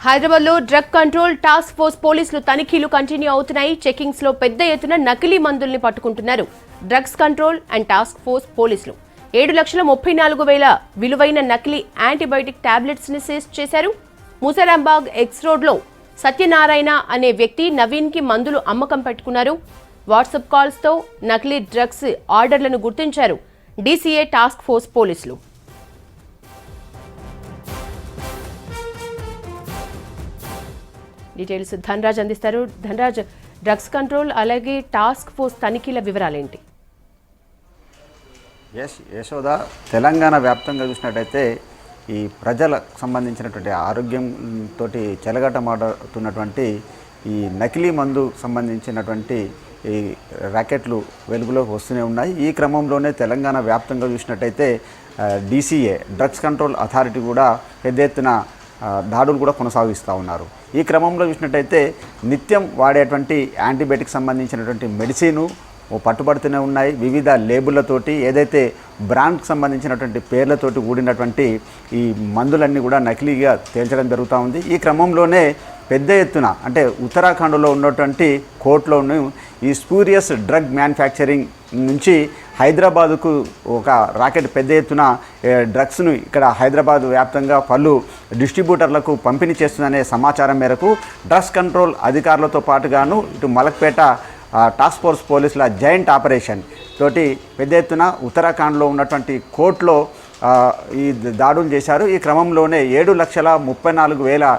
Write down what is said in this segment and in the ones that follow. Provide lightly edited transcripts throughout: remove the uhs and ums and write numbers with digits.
హైదరాబాద్లో drug control task force పోలీసులు తనిఖీలు కంటిన్యూ అవుతున్నాయి. చెకింగ్స్ లో పెద్ద ఎత్తున నకిలీ మందుల్ని పట్టుకుంటున్నారు drugs control and task force పోలీసులు. 7,34,000 విలువైన నకిలీ యాంటీబయాటిక్ టాబ్లెట్స్ ని సీజ్ చేశారు. ముసరాంబాగ్ ఎక్స్ రోడ్ లో సత్యనారాయణ అనే వ్యక్తి నవీన్ కి మందులు అమ్మకం పెట్టుకున్నారు. వాట్సాప్ కాల్స్ తో నకిలీ డ్రగ్స్ ఆర్డర్లను గుర్తించారు డీసీఏ టాస్క్ ఫోర్స్ పోలీసులు. డీటెయిల్స్ ధనరాజ్ అందిస్తారు. ధనరాజ్, డ్రగ్స్ కంట్రోల్ అలాగే టాస్క్ ఫోర్స్ తనిఖీల వివరాలేంటి? యశోద, తెలంగాణ వ్యాప్తంగా చూసినట్టయితే ఈ ప్రజలకు సంబంధించినటువంటి ఆరోగ్యంతో చెలగటమాడుతున్నటువంటి ఈ నకిలీ మందు సంబంధించినటువంటి ఈ ర్యాకెట్లు వెలుగులోకి వస్తూనే ఉన్నాయి. ఈ క్రమంలోనే తెలంగాణ వ్యాప్తంగా చూసినట్టయితే డీసీఏ డ్రగ్స్ కంట్రోల్ అథారిటీ కూడా పెద్ద ఎత్తున దాడులు కూడా కొనసాగిస్తూ ఉన్నారు. ఈ క్రమంలో చూసినట్టయితే నిత్యం వాడేటువంటి యాంటీబయాటిక్ సంబంధించినటువంటి మెడిసిన్ పట్టుబడుతూనే ఉన్నాయి. వివిధ లేబుళ్లతోటి ఏదైతే బ్రాండ్కి సంబంధించినటువంటి పేర్లతోటి కూడినటువంటి ఈ మందులన్నీ కూడా నకిలీగా తేల్చడం జరుగుతూ ఉంది. ఈ క్రమంలోనే పెద్ద ఎత్తున అంటే ఉత్తరాఖండ్లో ఉన్నటువంటి కోర్టులోను ఈ స్పూరియస్ డ్రగ్ మ్యానుఫ్యాక్చరింగ్ నుంచి హైదరాబాదుకు ఒక రాకెట్ పెద్ద ఎత్తున డ్రగ్స్ను ఇక్కడ హైదరాబాద్ వ్యాప్తంగా పలు డిస్ట్రిబ్యూటర్లకు పంపిణీ చేస్తుందనే సమాచారం మేరకు డ్రగ్స్ కంట్రోల్ అధికారులతో పాటుగాను ఇటు మలక్పేట టాస్క్ ఫోర్స్ పోలీసుల జాయింట్ ఆపరేషన్ తోటి పెద్ద ఎత్తున ఉత్తరాఖండ్లో ఉన్నటువంటి కోర్టులో ఈ దాడులు చేశారు. ఈ క్రమంలోనే 7,34,000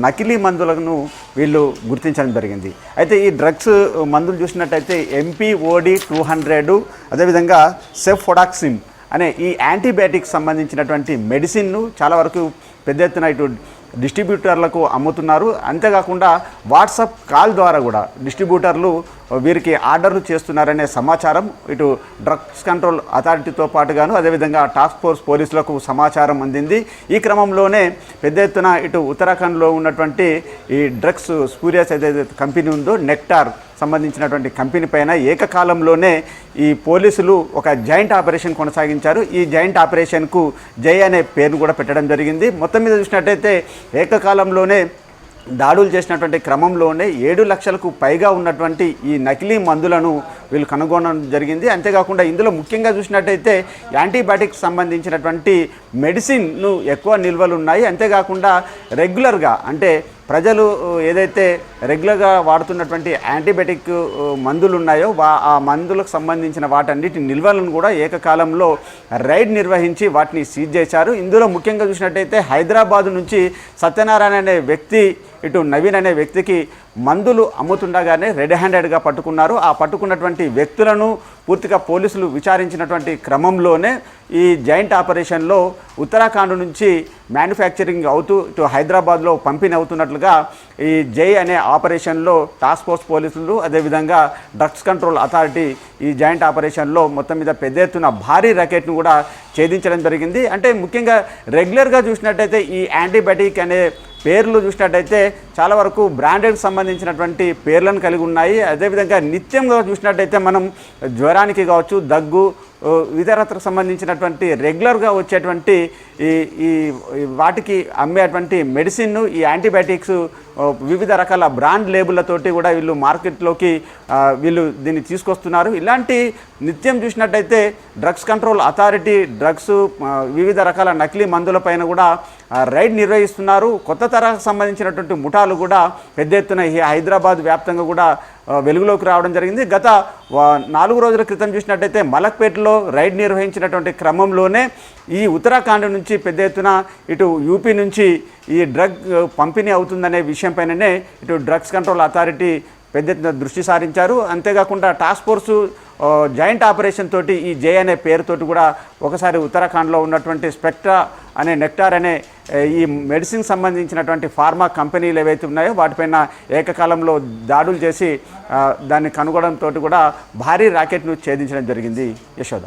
నకిలీ మందులను వీళ్ళు గుర్తించడం జరిగింది. అయితే ఈ డ్రగ్స్ మందులు చూసినట్టయితే MPOD 200 అదేవిధంగా సెఫ్ఫోడాక్సిన్ అనే ఈ యాంటీబయాటిక్ సంబంధించినటువంటి మెడిసిన్ను చాలా వరకు పెద్ద ఎత్తున ఇటు డిస్ట్రిబ్యూటర్లకు అమ్ముతున్నారు. అంతేకాకుండా వాట్సాప్ కాల్ ద్వారా కూడా డిస్ట్రిబ్యూటర్లు వీరికి ఆర్డర్లు చేస్తున్నారనే సమాచారం ఇటు డ్రగ్స్ కంట్రోల్ అథారిటీతో పాటుగాను అదేవిధంగా టాస్క్ ఫోర్స్ పోలీసులకు సమాచారం అందింది. ఈ క్రమంలోనే పెద్ద ఎత్తున ఇటు ఉత్తరాఖండ్లో ఉన్నటువంటి ఈ డ్రగ్స్ స్పూరియస్ ఏదైతే కంపెనీ ఉందో నెక్టార్ సంబంధించినటువంటి కంపెనీ పైన ఏకకాలంలోనే ఈ పోలీసులు ఒక జాయింట్ ఆపరేషన్ కొనసాగించారు. ఈ జాయింట్ ఆపరేషన్కు జై అనే పేరును కూడా పెట్టడం జరిగింది. మొత్తం మీద చూసినట్టయితే ఏకకాలంలోనే దాడులు చేసినటువంటి క్రమంలోనే 7 లక్షలకు పైగా ఉన్నటువంటి ఈ నకిలీ మందులను వీళ్ళు కనుగొనడం జరిగింది. అంతేకాకుండా ఇందులో ముఖ్యంగా చూసినట్టయితే యాంటీబయాటిక్ సంబంధించినటువంటి మెడిసిన్ను ఎక్కువ నిల్వలు ఉన్నాయి. అంతేకాకుండా రెగ్యులర్గా అంటే ప్రజలు ఏదైతే రెగ్యులర్గా వాడుతున్నటువంటి యాంటీబయాటిక్ మందులు ఉన్నాయో ఆ మందులకు సంబంధించిన వాటన్నిటి నిల్వలను కూడా ఏకకాలంలో రైడ్ నిర్వహించి వాటిని సీజ్ చేశారు. ఇందులో ముఖ్యంగా చూసినట్టయితే హైదరాబాదు నుంచి సత్యనారాయణ అనే వ్యక్తి ఇటు నవీన్ అనే వ్యక్తికి మందులు అమ్ముతుండగానే రెడ్ హ్యాండెడ్గా పట్టుకున్నారు. ఆ పట్టుకున్నటువంటి వ్యక్తులను పూర్తిగా పోలీసులు విచారించినటువంటి క్రమంలోనే ఈ జాయింట్ ఆపరేషన్లో ఉత్తరాఖండ్ నుంచి మ్యానుఫ్యాక్చరింగ్ అవుతూ ఇటు హైదరాబాద్లో పంపిణీ అవుతున్నట్లుగా ఈ జై అనే ఆపరేషన్లో టాస్క్ ఫోర్స్ పోలీసులు అదేవిధంగా డ్రగ్స్ కంట్రోల్ అథారిటీ ఈ జాయింట్ ఆపరేషన్లో మొత్తం మీద పెద్ద ఎత్తున భారీ ర్యాకెట్ను కూడా ఛేదించడం జరిగింది. అంటే ముఖ్యంగా రెగ్యులర్గా చూసినట్టయితే ఈ యాంటీబయాటిక్ అనే పేర్లు చూసినట్టయితే చాలా వరకు బ్రాండెడ్ సంబంధించినటువంటి పేర్లను కలిగి ఉన్నాయి. అదేవిధంగా నిత్యంగా చూసినట్టయితే మనం జ్వరానికి కావచ్చు, దగ్గు, ఇతరత్రకు సంబంధించినటువంటి రెగ్యులర్గా వచ్చేటువంటి ఈ వాటికి అమ్మేటువంటి మెడిసిన్ను ఈ యాంటీబయాటిక్స్ వివిధ రకాల బ్రాండ్ లేబుళ్లతోటి కూడా వీళ్ళు మార్కెట్లోకి వీళ్ళు దీన్ని తీసుకొస్తున్నారు. ఇలాంటి నిత్యం చూసినట్టయితే డ్రగ్స్ కంట్రోల్ అథారిటీ డ్రగ్స్ వివిధ రకాల నకిలీ మందులపైన కూడా రైడ్ నిర్వహిస్తున్నారు. కొత్త తరహాకు సంబంధించినటువంటి ముఠాలు కూడా పెద్ద ఎత్తున ఈ హైదరాబాద్ వ్యాప్తంగా కూడా వెలుగులోకి రావడం జరిగింది. గత 4 రోజుల క్రితం చూసినట్టయితే మలక్పేటలో రైడ్ నిర్వహించినటువంటి క్రమంలోనే ఈ ఉత్తరాఖండ్ నుంచి పెద్ద ఎత్తున ఇటు యూపీ నుంచి ఈ డ్రగ్ పంపిణీ అవుతుందనే విషయం పైననే ఇటు డ్రగ్స్ కంట్రోల్ అథారిటీ పెద్ద ఎత్తున దృష్టి సారించారు. అంతేకాకుండా టాస్క్ ఫోర్సు జాయింట్ ఆపరేషన్ తోటి ఈ జే అనే పేరుతోటి కూడా ఒకసారి ఉత్తరాఖండ్లో ఉన్నటువంటి స్పెక్ట్రా అనే నెక్టార్ అనే ఈ మెడిసిన్ సంబంధించినటువంటి ఫార్మా కంపెనీలు ఏవైతే ఉన్నాయో వాటిపైన ఏకకాలంలో దాడులు చేసి దాన్ని కనుగొనడంతో కూడా భారీ ర్యాకెట్ను ఛేదించడం జరిగింది. యశోద.